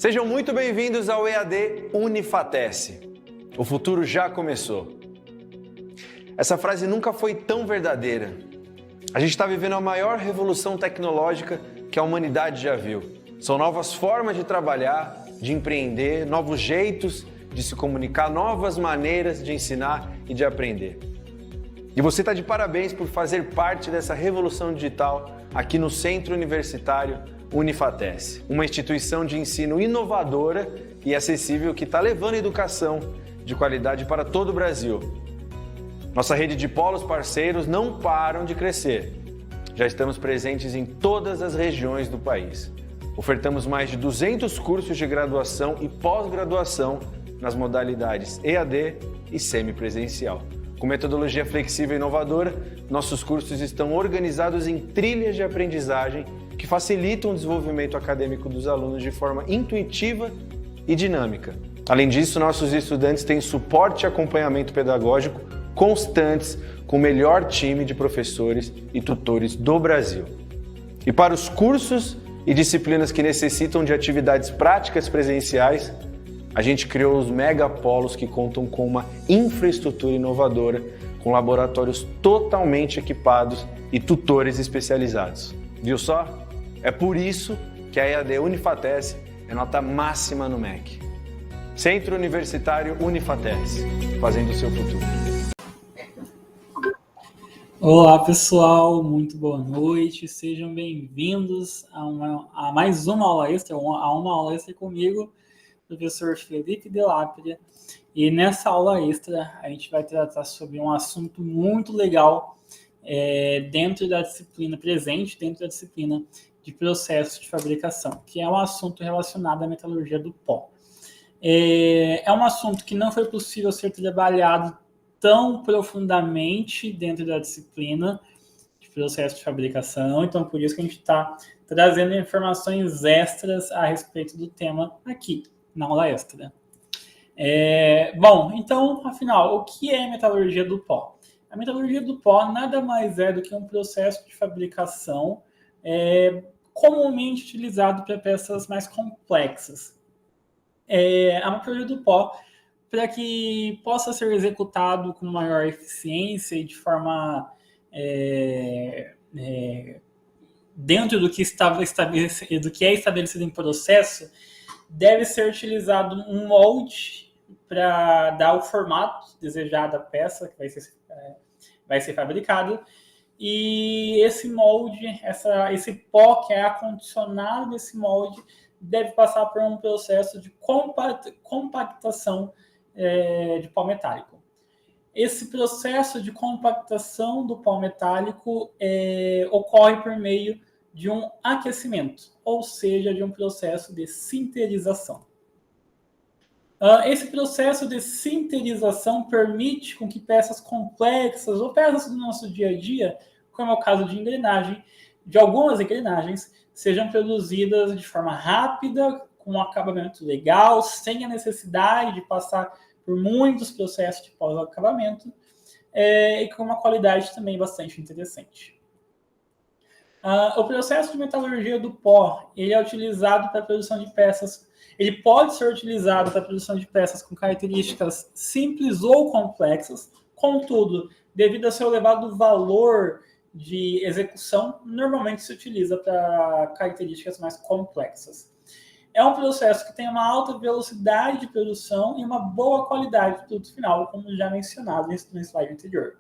Sejam muito bem-vindos ao EAD Unifatece. O futuro já começou. Essa frase nunca foi tão verdadeira. A gente está vivendo a maior revolução tecnológica que a humanidade já viu. São novas formas de trabalhar, de empreender, novos jeitos de se comunicar, novas maneiras de ensinar e de aprender. E você está de parabéns por fazer parte dessa revolução digital aqui no Centro Universitário Unifatece, uma instituição de ensino inovadora e acessível que está levando a educação de qualidade para todo o Brasil. Nossa rede de polos parceiros não param de crescer. Já estamos presentes em todas as regiões do país. Ofertamos mais de 200 cursos de graduação e pós-graduação nas modalidades EAD e semipresencial. Com metodologia flexível e inovadora, nossos cursos estão organizados em trilhas de aprendizagem que facilitam o desenvolvimento acadêmico dos alunos de forma intuitiva e dinâmica. Além disso, nossos estudantes têm suporte e acompanhamento pedagógico constantes com o melhor time de professores e tutores do Brasil. E para os cursos e disciplinas que necessitam de atividades práticas presenciais, a gente criou os megapolos que contam com uma infraestrutura inovadora, com laboratórios totalmente equipados e tutores especializados. Viu só? É por isso que a EAD Unifatece é nota máxima no MEC. Centro Universitário Unifatece, fazendo o seu futuro. Olá pessoal, muito boa noite, sejam bem-vindos a mais uma aula extra, a uma aula extra comigo, professor Felipe Delapria. E nessa aula extra a gente vai tratar sobre um assunto muito legal dentro da disciplina de processo de fabricação, que é um assunto relacionado à metalurgia do pó. É um assunto que não foi possível ser trabalhado tão profundamente dentro da disciplina de processo de fabricação, então por isso que a gente está trazendo informações extras a respeito do tema aqui, na aula extra. Bom, então, afinal, o que é metalurgia do pó? A metalurgia do pó nada mais é do que um processo de fabricação comumente utilizado para peças mais complexas. A metalurgia do pó, para que possa ser executado com maior eficiência e de forma dentro do que é estabelecido em processo, deve ser utilizado um molde para dar o formato desejado à peça que vai ser fabricada. E esse molde, esse pó que é acondicionado nesse molde, deve passar por um processo de compactação de pó metálico. Esse processo de compactação do pó metálico ocorre por meio de um aquecimento, ou seja, de um processo de sinterização. Esse processo de sinterização permite com que peças complexas ou peças do nosso dia a dia, como é o caso de algumas engrenagens, sejam produzidas de forma rápida, com um acabamento legal, sem a necessidade de passar por muitos processos de pós-acabamento, e com uma qualidade também bastante interessante. O processo de metalurgia do pó, ele é utilizado para a produção de peças. Ele pode ser utilizado para a produção de peças com características simples ou complexas. Contudo, devido ao seu elevado valor de execução, normalmente se utiliza para características mais complexas. É um processo que tem uma alta velocidade de produção e uma boa qualidade de produto final, como já mencionado no slide anterior.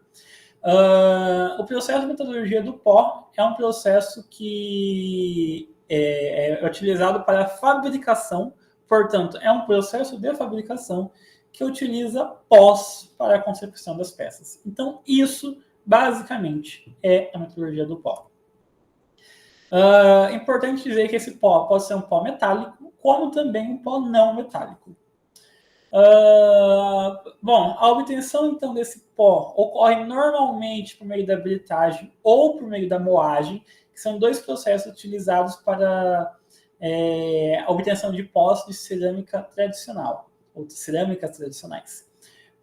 O processo de metalurgia do pó é um processo que é utilizado para a fabricação, portanto, é um processo de fabricação que utiliza pós para a concepção das peças. Então, isso, basicamente, é a metalurgia do pó. É importante dizer que esse pó pode ser um pó metálico, como também um pó não metálico. Bom, a obtenção então desse pó ocorre normalmente por meio da britagem ou por meio da moagem, que são dois processos utilizados para a obtenção de pós de cerâmica tradicional, ou de cerâmicas tradicionais.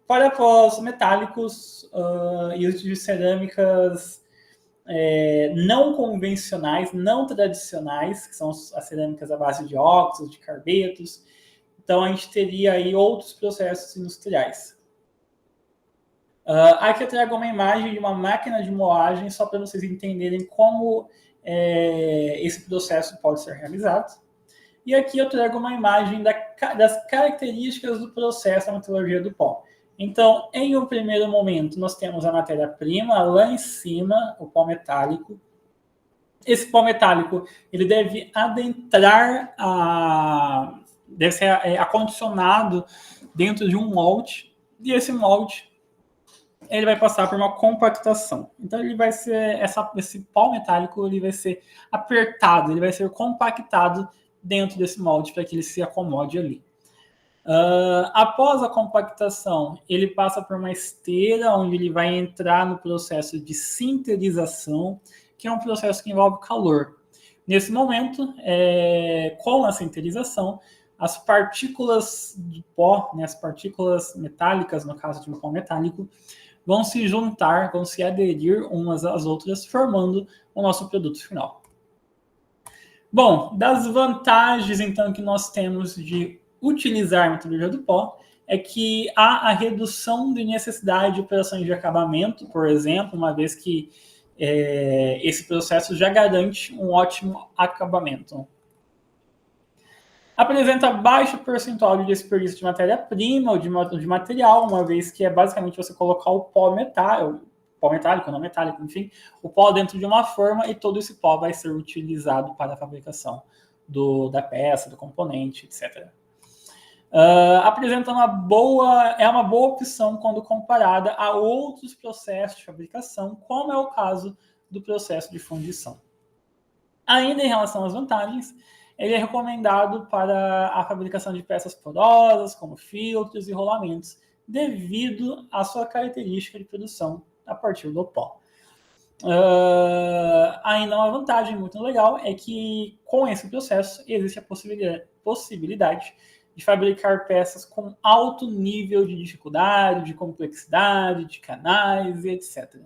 Para pós metálicos e os de cerâmicas não convencionais, não tradicionais, que são as cerâmicas à base de óxidos, de carbetos. Então, a gente teria aí outros processos industriais. Aqui eu trago uma imagem de uma máquina de moagem, só para vocês entenderem como esse processo pode ser realizado. E aqui eu trago uma imagem das características do processo da metalurgia do pó. Então, em um primeiro momento, nós temos a matéria-prima, lá em cima, o pó metálico. Esse pó metálico, ele deve adentrar, deve ser acondicionado dentro de um molde, e esse molde, ele vai passar por uma compactação. Então, ele vai ser, esse pó metálico, ele vai ser apertado, ele vai ser compactado dentro desse molde para que ele se acomode ali. Após a compactação, ele passa por uma esteira, onde ele vai entrar no processo de sinterização, que é um processo que envolve calor. Nesse momento, com a sinterização, as partículas de pó, né, as partículas metálicas, no caso de um pó metálico, vão se juntar, vão se aderir umas às outras, formando o nosso produto final. Bom, das vantagens, então, que nós temos de utilizar a metalurgia do pó é que há a redução de necessidade de operações de acabamento, por exemplo, uma vez que esse processo já garante um ótimo acabamento. Apresenta baixo percentual de desperdício de matéria-prima ou de material, uma vez que é basicamente você colocar o pó metálico, não metálico, enfim, o pó dentro de uma forma e todo esse pó vai ser utilizado para a fabricação da peça, do componente, etc. Apresenta uma boa opção quando comparada a outros processos de fabricação, como é o caso do processo de fundição. Ainda em relação às vantagens, ele é recomendado para a fabricação de peças porosas, como filtros e rolamentos, devido à sua característica de produção a partir do pó. Ainda uma vantagem muito legal é que, com esse processo, existe a possibilidade de fabricar peças com alto nível de dificuldade, de complexidade, de canais e etc.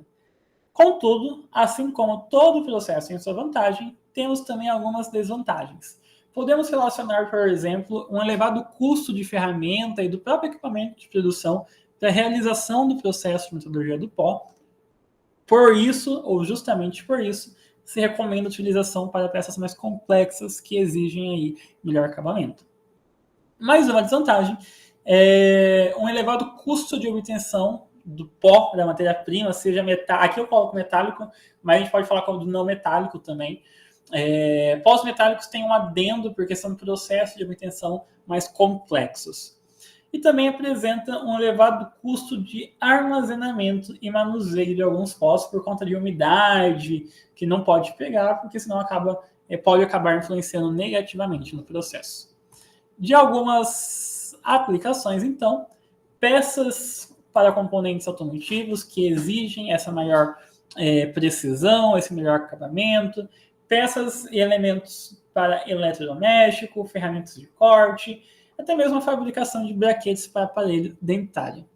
Contudo, assim como todo processo tem sua vantagem, temos também algumas desvantagens. Podemos relacionar, por exemplo, um elevado custo de ferramenta e do próprio equipamento de produção para a realização do processo de metalurgia do pó. Por isso, ou justamente por isso, se recomenda a utilização para peças mais complexas que exigem aí melhor acabamento. Mais uma desvantagem é um elevado custo de obtenção do pó, da matéria-prima, seja metálico. Aqui eu coloco metálico, mas a gente pode falar como não metálico também. Pós metálicos têm um adendo, porque são processos de obtenção mais complexos. E também apresenta um elevado custo de armazenamento e manuseio de alguns pós por conta de umidade, que não pode pegar, porque senão pode acabar influenciando negativamente no processo. De algumas aplicações, então, peças para componentes automotivos que exigem essa maior precisão, esse melhor acabamento, peças e elementos para eletrodoméstico, ferramentas de corte, até mesmo a fabricação de braquetes para aparelho dentário.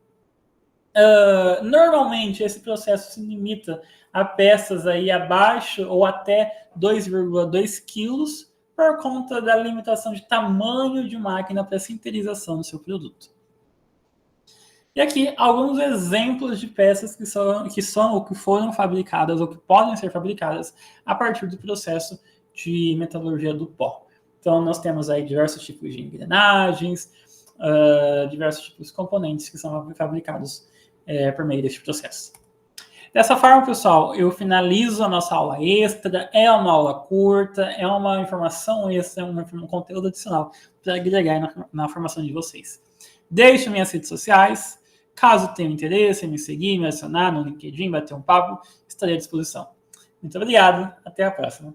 Normalmente, esse processo se limita a peças aí abaixo ou até 2,2 kg, por conta da limitação de tamanho de máquina para sinterização do seu produto. E aqui, alguns exemplos de peças que foram fabricadas ou que podem ser fabricadas a partir do processo de metalurgia do pó. Então, nós temos aí diversos tipos de engrenagens, diversos tipos de componentes que são fabricados por meio deste processo. Dessa forma, pessoal, eu finalizo a nossa aula extra. É uma aula curta, é uma informação extra, um conteúdo adicional para agregar na formação de vocês. Deixe minhas redes sociais. Caso tenha interesse em me seguir, me adicionar no LinkedIn, bater um papo, estarei à disposição. Muito obrigado, até a próxima.